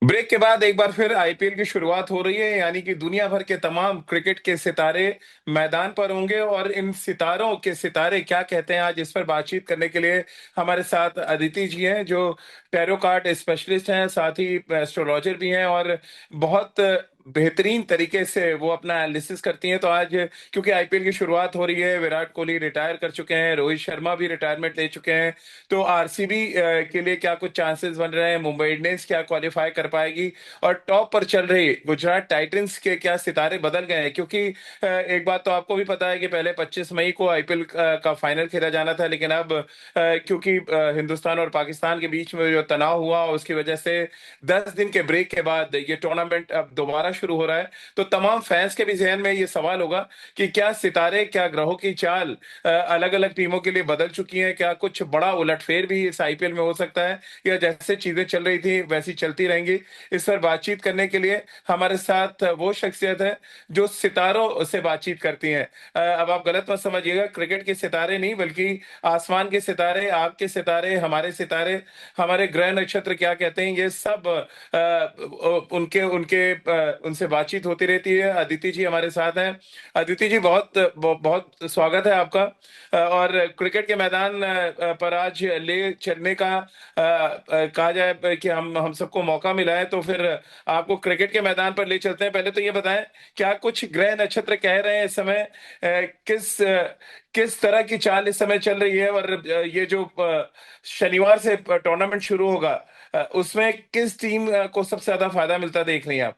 Break के बाद एक बार फिर आईपीएल की शुरुआत हो रही है, यानी कि दुनिया भर के तमाम क्रिकेट के सितारे मैदान पर होंगे। और इन सितारों के सितारे क्या कहते हैं, आज इस पर बातचीत करने के लिए हमारे साथ अदिति जी हैं, जो टैरो कार्ड स्पेशलिस्ट हैं, साथ ही एस्ट्रोलॉजर भी हैं और बहुत बेहतरीन तरीके से वो अपना एनालिसिस करती हैं। तो आज क्योंकि आईपीएल की शुरुआत हो रही है, विराट कोहली रिटायर कर चुके हैं, रोहित शर्मा भी रिटायरमेंट ले चुके हैं, तो आरसीबी के लिए क्या कुछ चांसेस बन रहे हैं, मुंबई इंडियंस क्या क्वालिफाई कर पाएगी, और टॉप पर चल रही गुजरात टाइटंस के क्या सितारे बदल गए हैं। क्योंकि एक बात तो आपको भी पता है कि पहले 25 मई को आईपीएल का फाइनल खेला जाना था, लेकिन अब क्योंकि हिंदुस्तान और पाकिस्तान के बीच में जो तनाव हुआ, उसकी वजह से 10 दिन के ब्रेक के बाद ये टूर्नामेंट अब दोबारा शुरू हो रहा है। तो तमाम फैंस के भी जहन में ये सवाल होगा कि क्या सितारे, क्या ग्रहों की चाल अलग अलग टीमों के लिए बदल चुकी हैं, क्या कुछ बड़ा उलटफेर भी इस आईपीएल में हो सकता है, या जैसे चीजें चल रही थी वैसी चलती रहेंगी। इस पर बातचीत करने के लिए हमारे साथ वो शख्सियत है जो सितारों से बातचीत करती हैं। अब आप गलत मत समझिएगा, क्रिकेट के सितारे नहीं, बल्कि आसमान के सितारे, आपके सितारे, हमारे सितारे, हमारे ग्रह नक्षत्र क्या कहते हैं, ये सब उनके उनके उनसे बातचीत होती रहती है। अदिति जी हमारे साथ हैं। अदिति जी, बहुत बहुत स्वागत है आपका। और क्रिकेट के मैदान पर आज ले चलने का कहा जाए कि हम सबको मौका मिला है, तो फिर आपको क्रिकेट के मैदान पर ले चलते हैं। पहले तो ये बताएं, क्या कुछ ग्रह नक्षत्र कह रहे हैं इस समय, किस तरह की चाल इस समय चल रही है, और ये जो शनिवार से टूर्नामेंट शुरू होगा, उसमें किस टीम को सबसे ज्यादा फायदा मिलता देख रही हैं आप?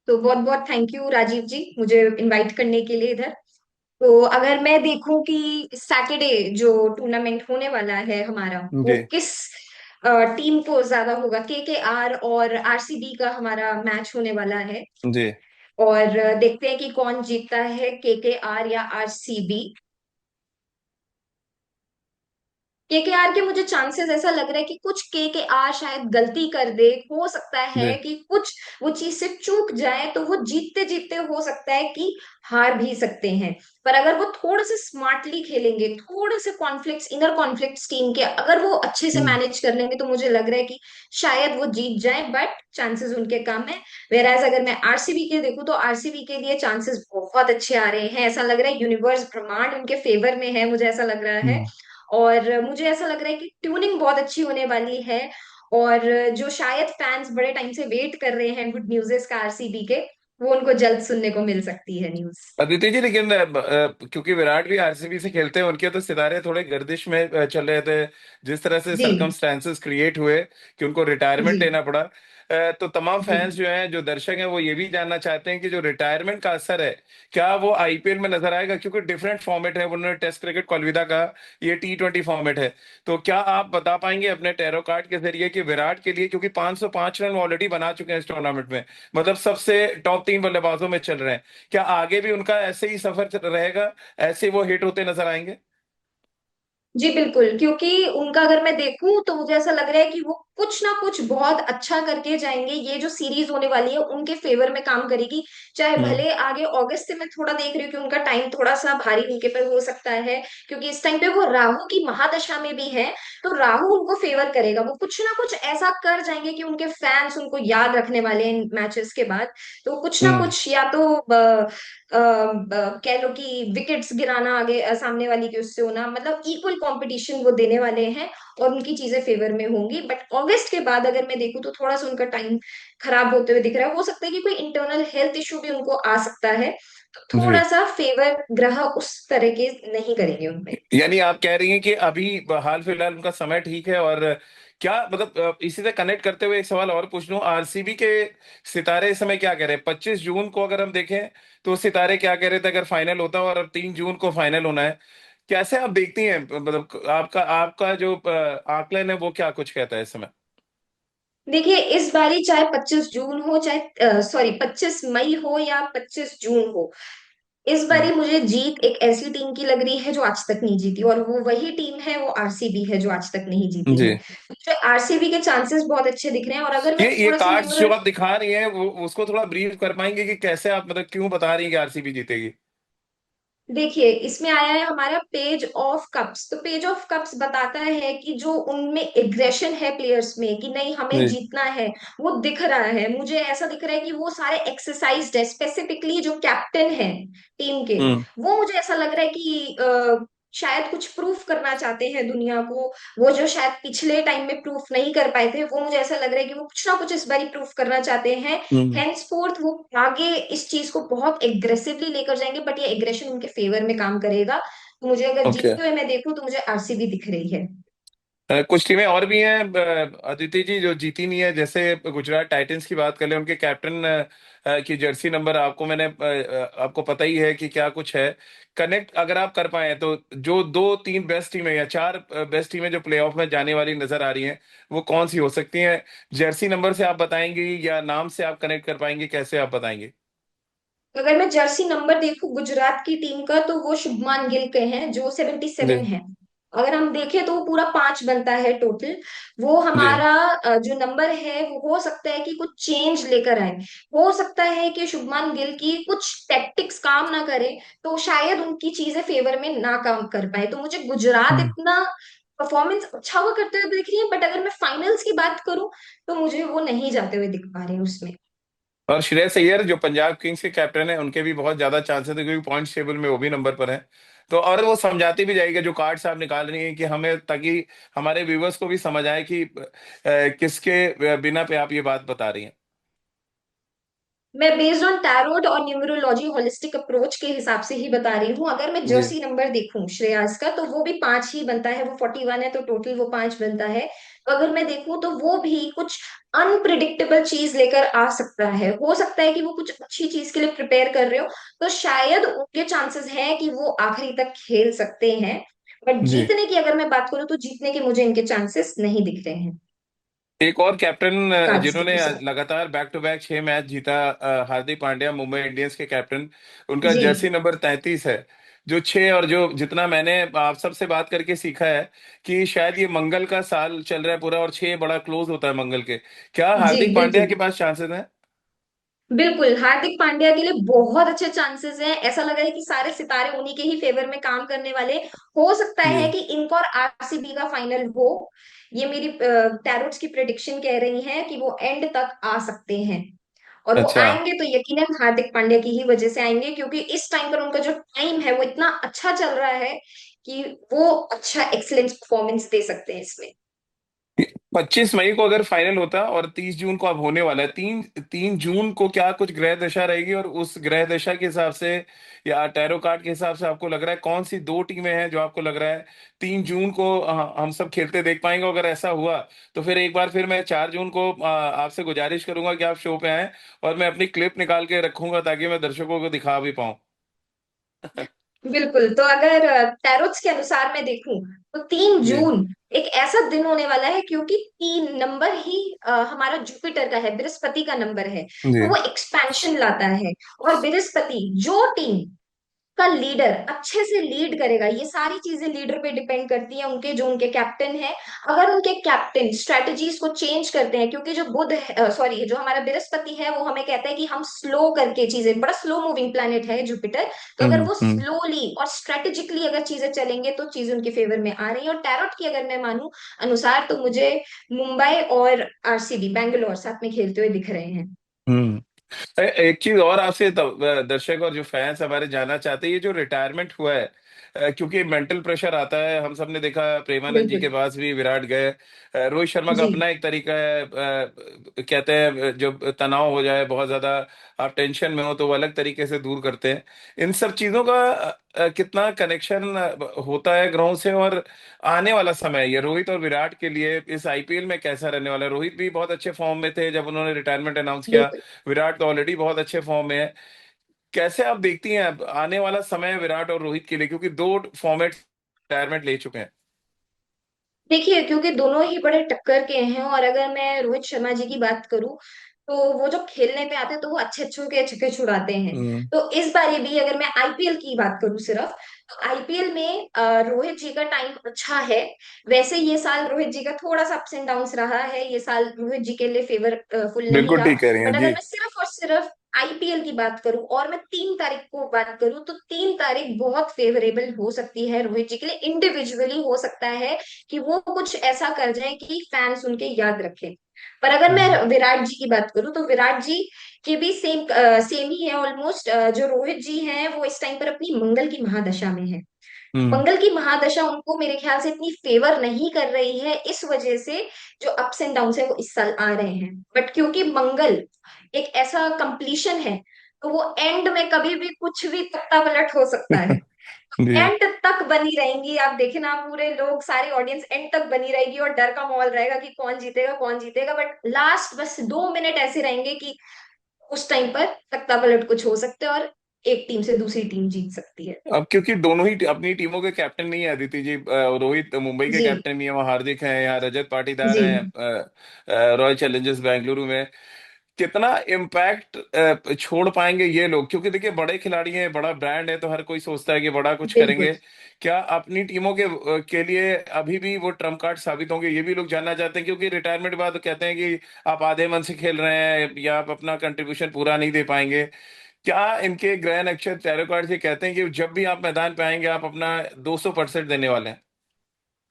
तो बहुत बहुत थैंक यू राजीव जी, मुझे इनवाइट करने के लिए इधर। तो अगर मैं देखूं कि सैटरडे जो टूर्नामेंट होने वाला है हमारा, वो जी। किस टीम को ज्यादा होगा, के आर और आरसीबी का हमारा मैच होने वाला है। जी। और देखते हैं कि कौन जीतता है, के आर या आरसीबी। केकेआर के मुझे चांसेस ऐसा लग रहा है कि कुछ केकेआर शायद गलती कर दे, हो सकता जी। है कि कुछ वो चीज से चूक जाए, तो वो जीतते जीतते हो सकता है कि हार भी सकते हैं। पर अगर वो थोड़ा से स्मार्टली खेलेंगे, थोड़े से कॉन्फ्लिक्ट्स, इनर कॉन्फ्लिक्ट्स टीम के अगर वो अच्छे से हम्म। मैनेज कर लेंगे, तो मुझे लग रहा है कि शायद वो जीत जाए, बट चांसेस उनके कम है। वेराज अगर मैं आरसीबी के देखूं, तो आरसीबी के लिए चांसेस बहुत अच्छे आ रहे हैं। ऐसा लग रहा है यूनिवर्स ब्रह्मांड उनके फेवर में है, मुझे ऐसा लग रहा है। हम्म। और मुझे ऐसा लग रहा है कि ट्यूनिंग बहुत अच्छी होने वाली है। और जो शायद फैंस बड़े टाइम से वेट कर रहे हैं गुड न्यूज़ का आरसीबी के, वो उनको जल्द सुनने को मिल सकती है न्यूज़। अदिति जी, लेकिन क्योंकि विराट भी आरसीबी से खेलते हैं, उनके तो सितारे थोड़े गर्दिश में चल रहे थे। जिस तरह से जी सरकमस्टेंसेस क्रिएट हुए कि उनको रिटायरमेंट जी लेना पड़ा, तो तमाम जी। फैंस जो हैं, जो दर्शक हैं, वो ये भी जानना चाहते हैं कि जो रिटायरमेंट का असर है, क्या वो आईपीएल में नजर आएगा? क्योंकि डिफरेंट फॉर्मेट है, उन्होंने टेस्ट क्रिकेट को अलविदा कहा, ये टी20 फॉर्मेट है। तो क्या आप बता पाएंगे अपने टैरो कार्ड के जरिए कि विराट के लिए, क्योंकि 505 रन ऑलरेडी बना चुके हैं इस टूर्नामेंट में, मतलब सबसे टॉप 3 बल्लेबाजों में चल रहे हैं, क्या आगे भी उनका ऐसे ही सफर रहेगा, ऐसे वो हिट होते नजर आएंगे? जी बिल्कुल, क्योंकि उनका अगर मैं देखूं तो मुझे ऐसा लग रहा है कि वो कुछ ना कुछ बहुत अच्छा करके जाएंगे। ये जो सीरीज होने वाली है उनके फेवर में काम करेगी। चाहे हम्म। भले आगे अगस्त से मैं थोड़ा देख रही हूँ कि उनका टाइम थोड़ा सा भारी उनके पर हो सकता है, क्योंकि इस टाइम पे वो राहु की महादशा में भी है। तो राहु उनको फेवर करेगा, वो कुछ ना कुछ ऐसा कर जाएंगे कि उनके फैंस उनको याद रखने वाले हैं इन मैचेस के बाद। तो कुछ ना हम्म। कुछ, या तो कह लो कि विकेट्स गिराना आगे सामने वाली के उससे होना, मतलब इक्वल कंपटीशन वो देने वाले हैं। और उनकी चीजें फेवर में होंगी। बट अगस्त के बाद अगर मैं देखूं, तो थोड़ा सा उनका टाइम खराब होते हुए दिख रहा है। हो सकता है कि कोई इंटरनल हेल्थ इशू भी उनको आ सकता है, तो जी। थोड़ा सा फेवर ग्रह उस तरह के नहीं करेंगे उनमें। यानी आप कह रही हैं कि अभी हाल फिलहाल उनका समय ठीक है। और क्या मतलब, इसी से कनेक्ट करते हुए एक सवाल और पूछ लूं, आरसीबी के सितारे इस समय क्या कह रहे हैं? 25 जून को अगर हम देखें, तो सितारे क्या कह रहे थे अगर फाइनल होता, और अब 3 जून को फाइनल होना है, कैसे आप देखती हैं? मतलब आपका आपका जो आकलन है, वो क्या कुछ कहता है इस समय? देखिए, इस बारी चाहे 25 जून हो, चाहे सॉरी 25 मई हो या 25 जून हो, इस हम्म। बारी मुझे जीत एक ऐसी टीम की लग रही है जो आज तक नहीं जीती, और वो वही टीम है, वो आरसीबी है, जो आज तक नहीं जीती जी। है। मुझे आरसीबी के चांसेस बहुत अच्छे दिख रहे हैं। और अगर मैं ये थोड़ा सा कार्ड्स जो न्यूमरल, आप दिखा रही हैं, वो उसको थोड़ा ब्रीफ कर पाएंगे कि कैसे आप, मतलब क्यों बता रही हैं कि आरसीबी जीतेगी? देखिए, इसमें आया है हमारा पेज ऑफ कप्स। तो पेज ऑफ कप्स बताता है कि जो उनमें एग्रेशन है प्लेयर्स में, कि नहीं हमें जी। जीतना है, वो दिख रहा है। मुझे ऐसा दिख रहा है कि वो सारे एक्सरसाइज्ड है, स्पेसिफिकली जो कैप्टन है टीम के, हम्म। वो मुझे ऐसा लग रहा है कि शायद कुछ प्रूफ करना चाहते हैं दुनिया को। वो जो शायद पिछले टाइम में प्रूफ नहीं कर पाए थे, वो मुझे ऐसा लग रहा है कि वो कुछ ना कुछ इस बारी प्रूफ करना चाहते हैं। हम्म। हेंसफोर्थ वो आगे इस चीज को बहुत एग्रेसिवली लेकर जाएंगे, बट ये एग्रेशन उनके फेवर में काम करेगा। तो मुझे अगर ओके। जीतते हुए मैं देखूं तो मुझे आरसीबी दिख रही है। कुछ टीमें और भी हैं अदिति जी जो जीती नहीं है, जैसे गुजरात टाइटंस की बात कर ले, उनके कैप्टन की जर्सी नंबर आपको मैंने आपको पता ही है कि क्या कुछ है। कनेक्ट अगर आप कर पाए तो जो दो तीन बेस्ट टीमें या चार बेस्ट टीमें जो प्लेऑफ में जाने वाली नजर आ रही हैं, वो कौन सी हो सकती हैं? जर्सी नंबर से आप बताएंगे या नाम से आप कनेक्ट कर पाएंगे, कैसे आप बताएंगे? अगर मैं जर्सी नंबर देखूं गुजरात की टीम का, तो वो शुभमान गिल के हैं जो 77 जी। है। अगर हम देखें तो वो पूरा 5 बनता है टोटल। वो जी। हमारा जो नंबर है वो हो सकता है कि कुछ चेंज लेकर आए। हो सकता है कि शुभमान गिल की कुछ टैक्टिक्स काम ना करे, तो शायद उनकी चीजें फेवर में ना काम कर पाए। तो मुझे गुजरात हम्म। इतना परफॉर्मेंस अच्छा हुआ करते हुए दिख रही है, बट अगर मैं फाइनल्स की बात करूं तो मुझे वो नहीं जाते हुए दिख पा रहे उसमें। और श्रेयस अय्यर जो पंजाब किंग्स के कैप्टन है, उनके भी बहुत ज्यादा चांसेस है क्योंकि पॉइंट्स टेबल में वो भी नंबर पर है। तो और वो समझाती भी जाएगी जो कार्ड्स आप निकाल रही हैं कि हमें, ताकि हमारे व्यूवर्स को भी समझ आए कि किसके बिना पे आप ये बात बता रही हैं। मैं बेस्ड ऑन टैरोट और न्यूमरोलॉजी होलिस्टिक अप्रोच के हिसाब से ही बता रही हूँ। अगर मैं जी। जर्सी नंबर देखूं श्रेयास का, तो वो भी 5 ही बनता है। वो 41 है तो टोटल वो 5 बनता है। तो अगर मैं देखूं तो वो भी कुछ अनप्रिडिक्टेबल चीज लेकर आ सकता है। हो सकता है कि वो कुछ अच्छी चीज के लिए प्रिपेयर कर रहे हो, तो शायद उनके चांसेस हैं कि वो आखिरी तक खेल सकते हैं। बट जी। जीतने की अगर मैं बात करूं तो जीतने के मुझे इनके चांसेस नहीं दिख रहे हैं एक और कैप्टन कार्ड्स के जिन्होंने अनुसार। लगातार बैक टू बैक 6 मैच जीता, हार्दिक पांड्या, मुंबई इंडियंस के कैप्टन। उनका जी जर्सी नंबर 33 है। जो 6, और जो जितना मैंने आप सबसे बात करके सीखा है कि शायद ये मंगल का साल चल रहा है पूरा, और 6 बड़ा क्लोज होता है मंगल के। क्या जी हार्दिक पांड्या बिल्कुल। के पास चांसेस हैं? बिल्कुल हार्दिक पांड्या के लिए बहुत अच्छे चांसेस हैं। ऐसा लग रहा है कि सारे सितारे उन्हीं के ही फेवर में काम करने वाले। हो सकता है जी। कि इनका और आरसीबी का फाइनल हो। ये मेरी टैरोट्स की प्रेडिक्शन कह रही है कि वो एंड तक आ सकते हैं। और वो अच्छा। आएंगे तो यकीनन हार्दिक पांड्या की ही वजह से आएंगे, क्योंकि इस टाइम पर उनका जो टाइम है वो इतना अच्छा चल रहा है कि वो अच्छा एक्सीलेंट परफॉर्मेंस दे सकते हैं इसमें। 25 मई को अगर फाइनल होता और 30 जून को अब होने वाला है, 3 3 जून को क्या कुछ ग्रह दशा रहेगी, और उस ग्रह दशा के हिसाब से या टैरो कार्ड के हिसाब से आपको लग रहा है कौन सी दो टीमें हैं जो आपको लग रहा है 3 जून को हम सब खेलते देख पाएंगे? अगर ऐसा हुआ तो फिर एक बार फिर मैं 4 जून को आपसे गुजारिश करूंगा कि आप शो पे आएं, और मैं अपनी क्लिप निकाल के रखूंगा ताकि मैं दर्शकों को दिखा भी पाऊं। बिल्कुल। तो अगर टैरोट्स के अनुसार मैं देखूं तो तीन जी। जून एक ऐसा दिन होने वाला है, क्योंकि 3 नंबर ही हमारा जुपिटर का है, बृहस्पति का नंबर है। जी। तो वो एक्सपेंशन लाता है। और बृहस्पति जो टीम का लीडर अच्छे से लीड करेगा, ये सारी चीजें लीडर पे डिपेंड करती है, उनके जो उनके कैप्टन है। अगर उनके कैप्टन स्ट्रेटजीज को चेंज करते हैं, क्योंकि जो बुध सॉरी जो हमारा बृहस्पति है वो हमें कहता है कि हम स्लो करके चीजें, बड़ा स्लो मूविंग प्लैनेट है जुपिटर। तो अगर वो हम्म। स्लोली और स्ट्रेटेजिकली अगर चीजें चलेंगे तो चीजें उनके फेवर में आ रही है। और टैरोट की अगर मैं मानूं अनुसार, तो मुझे मुंबई और आरसीबी बैंगलोर साथ में खेलते हुए दिख रहे हैं। हम्म। एक चीज और आपसे दर्शक और जो फैंस हमारे जानना चाहते हैं, ये जो रिटायरमेंट हुआ है, क्योंकि मेंटल प्रेशर आता है, हम सब ने देखा प्रेमानंद जी बिल्कुल। के पास भी विराट गए। रोहित शर्मा का जी अपना एक तरीका है, कहते हैं जब तनाव हो जाए बहुत ज्यादा, आप टेंशन में हो तो वो अलग तरीके से दूर करते हैं। इन सब चीजों का कितना कनेक्शन होता है ग्रहों से? और आने वाला समय ये रोहित और विराट के लिए इस आईपीएल में कैसा रहने वाला है? रोहित भी बहुत अच्छे फॉर्म में थे जब उन्होंने रिटायरमेंट अनाउंस किया, बिल्कुल। विराट तो ऑलरेडी बहुत अच्छे फॉर्म में है। कैसे आप देखती हैं अब आने वाला समय विराट और रोहित के लिए, क्योंकि दो फॉर्मेट रिटायरमेंट ले चुके हैं? देखिए, क्योंकि दोनों ही बड़े टक्कर के हैं, और अगर मैं रोहित शर्मा जी की बात करूं तो वो जो खेलने पे आते हैं तो वो अच्छे अच्छे के छक्के छुड़ाते हैं। हम्म। तो इस बारी भी अगर मैं आईपीएल की बात करूं सिर्फ, तो आईपीएल में रोहित जी का टाइम अच्छा है। वैसे ये साल रोहित जी का थोड़ा सा अप्स एंड डाउन्स रहा है, ये साल रोहित जी के लिए फेवर फुल नहीं बिल्कुल रहा। ठीक कह रही हैं बट अगर जी। मैं सिर्फ और सिर्फ आईपीएल की बात करूं और मैं 3 तारीख को बात करूं, तो 3 तारीख बहुत फेवरेबल हो सकती है रोहित जी के लिए। इंडिविजुअली हो सकता है कि वो कुछ ऐसा कर जाए कि फैंस उनके याद रखें। पर अगर मैं हम्म। विराट जी की बात करूं, तो विराट जी के भी सेम सेम ही है ऑलमोस्ट। जो रोहित जी हैं वो इस टाइम पर अपनी मंगल की महादशा में है। हम्म। मंगल की महादशा उनको मेरे ख्याल से इतनी फेवर नहीं कर रही है, इस वजह से जो अप्स एंड डाउन है वो इस साल आ रहे हैं। बट क्योंकि मंगल एक ऐसा कंप्लीशन है, तो वो एंड में कभी भी कुछ भी तख्ता पलट हो सकता है। जी। एंड तक बनी रहेंगी, आप देखे ना, पूरे लोग, सारी ऑडियंस एंड तक बनी रहेगी और डर का माहौल रहेगा कि कौन जीतेगा कौन जीतेगा। बट लास्ट बस 2 मिनट ऐसे रहेंगे कि उस टाइम पर तख्ता पलट कुछ हो सकता है और एक टीम से दूसरी टीम जीत सकती है। अब क्योंकि दोनों ही अपनी टीमों के कैप्टन नहीं है अदिति जी, रोहित मुंबई के जी कैप्टन नहीं है, वहाँ हार्दिक हैं, यहाँ रजत पाटीदार जी हैं रॉयल चैलेंजर्स बेंगलुरु में। कितना इम्पैक्ट छोड़ पाएंगे ये लोग, क्योंकि देखिए बड़े खिलाड़ी हैं, बड़ा ब्रांड है, तो हर कोई सोचता है कि बड़ा कुछ बिल्कुल। करेंगे। क्या अपनी टीमों के लिए अभी भी वो ट्रम्प कार्ड साबित होंगे, ये भी लोग जानना चाहते हैं, क्योंकि रिटायरमेंट के बाद कहते हैं कि आप आधे मन से खेल रहे हैं या आप अपना कंट्रीब्यूशन पूरा नहीं दे पाएंगे। क्या इनके ग्रह नक्षत्र टैरो कार्ड से कहते हैं कि जब भी आप मैदान पे आएंगे आप अपना 200% देने वाले हैं?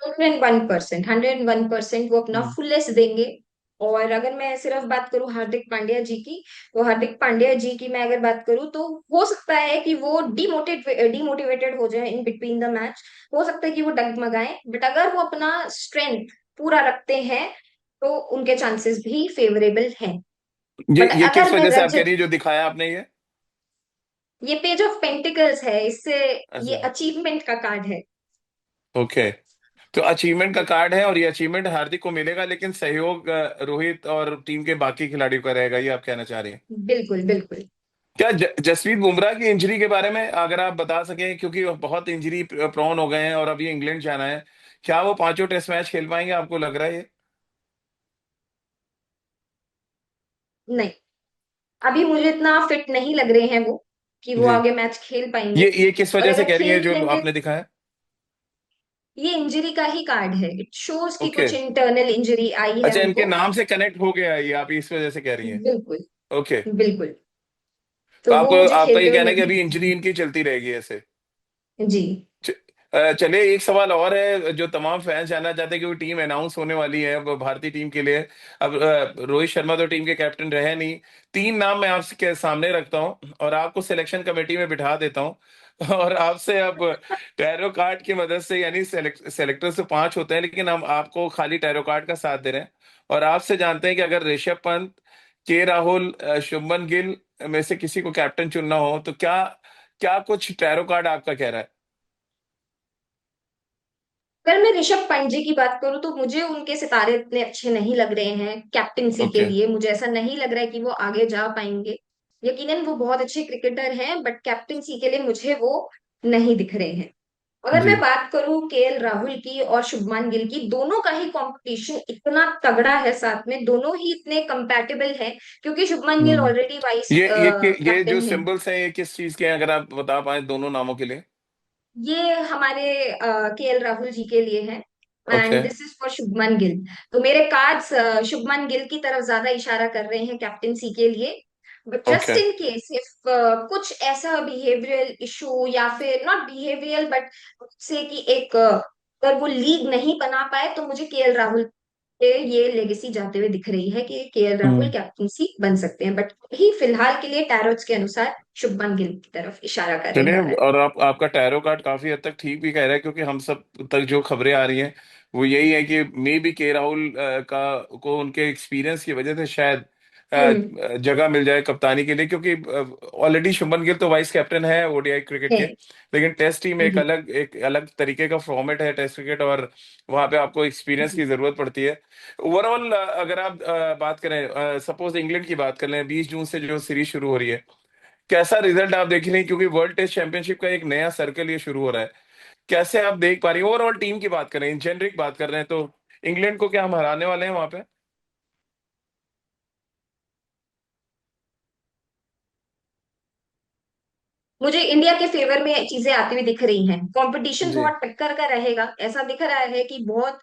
101%, 101% वो अपना हम्म। फुलेस्ट देंगे। और अगर मैं सिर्फ बात करूं हार्दिक पांड्या जी की, तो हार्दिक पांड्या जी की मैं अगर बात करूं, तो हो सकता है कि वो डिमोटिवेटेड हो जाए इन बिटवीन द मैच। हो सकता है कि वो डगमगाएं, बट अगर वो अपना स्ट्रेंथ पूरा रखते हैं तो उनके चांसेस भी फेवरेबल हैं। बट ये किस अगर मैं वजह से आप कह रजत, रही है जो दिखाया आपने ये? ये पेज ऑफ पेंटिकल्स है, इससे ये अच्छा। अचीवमेंट का कार्ड है। ओके। तो अचीवमेंट का कार्ड है और ये अचीवमेंट हार्दिक को मिलेगा, लेकिन सहयोग रोहित और टीम के बाकी खिलाड़ियों का रहेगा, ये आप कहना चाह रही हैं? बिल्कुल बिल्कुल। क्या जसप्रीत बुमराह की इंजरी के बारे में अगर आप बता सकें, क्योंकि वो बहुत इंजरी प्रोन हो गए हैं और अभी इंग्लैंड जाना है, क्या वो पांचों टेस्ट मैच खेल पाएंगे, आपको लग रहा है ये? नहीं, अभी मुझे इतना फिट नहीं लग रहे हैं वो कि वो जी। आगे मैच खेल पाएंगे। ये किस और वजह से अगर कह रही है खेल भी जो लेंगे, आपने दिखाया? ये इंजरी का ही कार्ड है। इट शोज कि ओके। कुछ इंटरनल इंजरी आई है अच्छा, इनके उनको। नाम से कनेक्ट हो गया है ये, आप इस वजह से कह रही हैं? बिल्कुल ओके। बिल्कुल। तो तो वो आपको, मुझे आपका खेलते ये हुए कहना है कि नहीं अभी दिखते इंजरी इनकी चलती रहेगी ऐसे? हैं। जी। च- चलिए, एक सवाल और है जो तमाम फैंस जानना चाहते हैं, क्योंकि टीम अनाउंस होने वाली है अब भारतीय टीम के लिए। अब रोहित शर्मा तो टीम के कैप्टन रहे नहीं। तीन नाम मैं आपके सामने रखता हूं और आपको सिलेक्शन कमेटी में बिठा देता हूं और आपसे अब टैरो कार्ड की मदद से, यानी सेलेक्टर से पांच होते हैं, लेकिन हम आपको खाली टैरो कार्ड का साथ दे रहे हैं और आपसे जानते हैं कि अगर ऋषभ पंत, के राहुल, शुभमन गिल में से किसी को कैप्टन चुनना हो, तो क्या क्या कुछ टैरो कार्ड आपका कह रहा है? अगर मैं ऋषभ पंत जी की बात करूं, तो मुझे उनके सितारे इतने अच्छे नहीं लग रहे हैं कैप्टनसी के ओके। लिए। मुझे ऐसा नहीं लग रहा है कि वो आगे जा पाएंगे। यकीनन वो बहुत अच्छे क्रिकेटर हैं, बट कैप्टनसी के लिए मुझे वो नहीं दिख रहे हैं। अगर जी। मैं बात करूं केएल राहुल की और शुभमान गिल की, दोनों का ही कंपटीशन इतना तगड़ा है, साथ में दोनों ही इतने कंपैटिबल हैं, क्योंकि शुभमान गिल हम्म। ऑलरेडी वाइस ये जो कैप्टन है। सिंबल्स हैं ये किस चीज के हैं, अगर आप बता पाए दोनों नामों के लिए? ये हमारे केएल राहुल जी के लिए है, okay. And this is for Shubman Gill. तो मेरे कार्ड्स शुभमन गिल की तरफ ज्यादा इशारा कर रहे हैं कैप्टेंसी के लिए। But just okay. In case if कुछ ऐसा बिहेवियरल इशू, या फिर नॉट बिहेवियरल बट से कि एक अगर वो लीग नहीं बना पाए, तो मुझे केएल राहुल पे ये लेगेसी जाते हुए दिख रही है कि केएल राहुल हम्म। कैप्टेंसी बन सकते हैं। बट ही फिलहाल के लिए टैरोट्स के अनुसार शुभमन गिल की तरफ इशारा कर चलिए, रहा है। और आपका टैरो कार्ड काफी हद तक ठीक भी कह रहा है, क्योंकि हम सब तक जो खबरें आ रही हैं वो यही है कि मे बी के राहुल का को उनके एक्सपीरियंस की वजह से शायद हम्म। जगह मिल जाए कप्तानी के लिए, क्योंकि ऑलरेडी शुभमन गिल तो वाइस कैप्टन है ओडीआई क्रिकेट है। के, लेकिन टेस्ट टीम जी एक अलग तरीके का फॉर्मेट है टेस्ट क्रिकेट, और वहां पे आपको एक्सपीरियंस जी। की जरूरत पड़ती है। ओवरऑल अगर आप बात करें, सपोज इंग्लैंड की बात कर लें, 20 जून से जो सीरीज शुरू हो रही है, कैसा रिजल्ट आप देख रहे हैं, क्योंकि वर्ल्ड टेस्ट चैंपियनशिप का एक नया सर्कल ये शुरू हो रहा है, कैसे आप देख पा रही हैं? ओवरऑल टीम की बात करें, जेनरिक बात कर रहे हैं, तो इंग्लैंड को क्या हम हराने वाले हैं वहां पे? मुझे इंडिया के फेवर में चीजें आती हुई दिख रही हैं। कंपटीशन जी। बहुत टक्कर का रहेगा, ऐसा दिख रहा है कि बहुत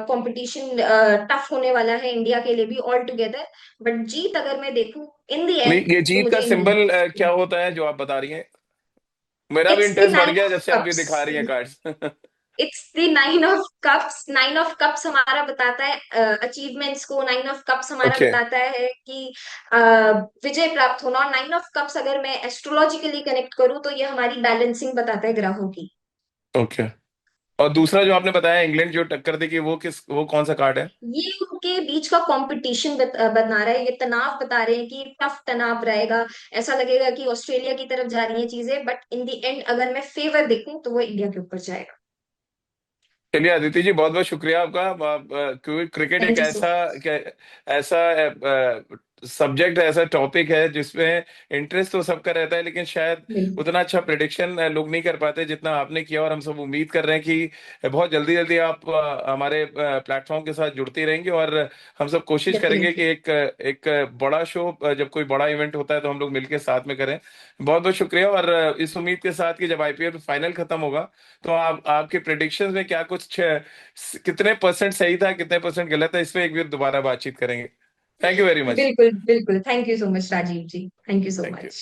कंपटीशन टफ होने वाला है इंडिया के लिए भी ऑल टुगेदर। बट जीत अगर मैं देखूं इन द नहीं, एंड, ये तो जीत का मुझे सिंबल इंडिया। क्या होता है जो आप बता रही हैं? मेरा भी इट्स द इंटरेस्ट बढ़ नाइन गया जब ऑफ से आप ये कप्स। दिखा रही हैं cards. It's the nine of cups. Nine of cups हमारा बताता है अचीवमेंट्स को, नाइन ऑफ कप्स हमारा ओके। बताता है कि विजय प्राप्त होना। और नाइन ऑफ कप्स अगर मैं एस्ट्रोलॉजिकली कनेक्ट करूँ तो ये हमारी बैलेंसिंग बताता है ग्रहों की। ओके। और दूसरा जो आपने बताया इंग्लैंड जो टक्कर देगी, वो कौन सा कार्ड है? ये उनके बीच का कंपटीशन बना रहा है, ये तनाव बता रहे हैं कि टफ तनाव रहेगा। ऐसा लगेगा कि ऑस्ट्रेलिया की तरफ जा रही है चीजें, बट इन द एंड अगर मैं फेवर देखूं तो वो इंडिया के ऊपर जाएगा। चलिए अदिति जी, बहुत बहुत शुक्रिया आपका। क्योंकि क्रिकेट एक थैंक यू सो ऐसा ऐसा सब्जेक्ट है, ऐसा टॉपिक है जिसमें इंटरेस्ट तो सबका रहता है, लेकिन शायद मच। उतना अच्छा प्रिडिक्शन लोग नहीं कर पाते जितना आपने किया। और हम सब उम्मीद कर रहे हैं कि बहुत जल्दी जल्दी आप हमारे प्लेटफॉर्म के साथ जुड़ती रहेंगी। और हम सब कोशिश करेंगे कि डेफिनेटली। एक बड़ा शो, जब कोई बड़ा इवेंट होता है तो हम लोग मिलकर साथ में करें। बहुत बहुत शुक्रिया। और इस उम्मीद के साथ कि जब आईपीएल फाइनल खत्म होगा तो आप आपके प्रिडिक्शंस में क्या कुछ कितने परसेंट सही था, कितने परसेंट गलत है, इस पे एक बार दोबारा बातचीत करेंगे। Thank you very much. बिल्कुल बिल्कुल, thank you so much Rajiv ji, thank you so thank you. Much.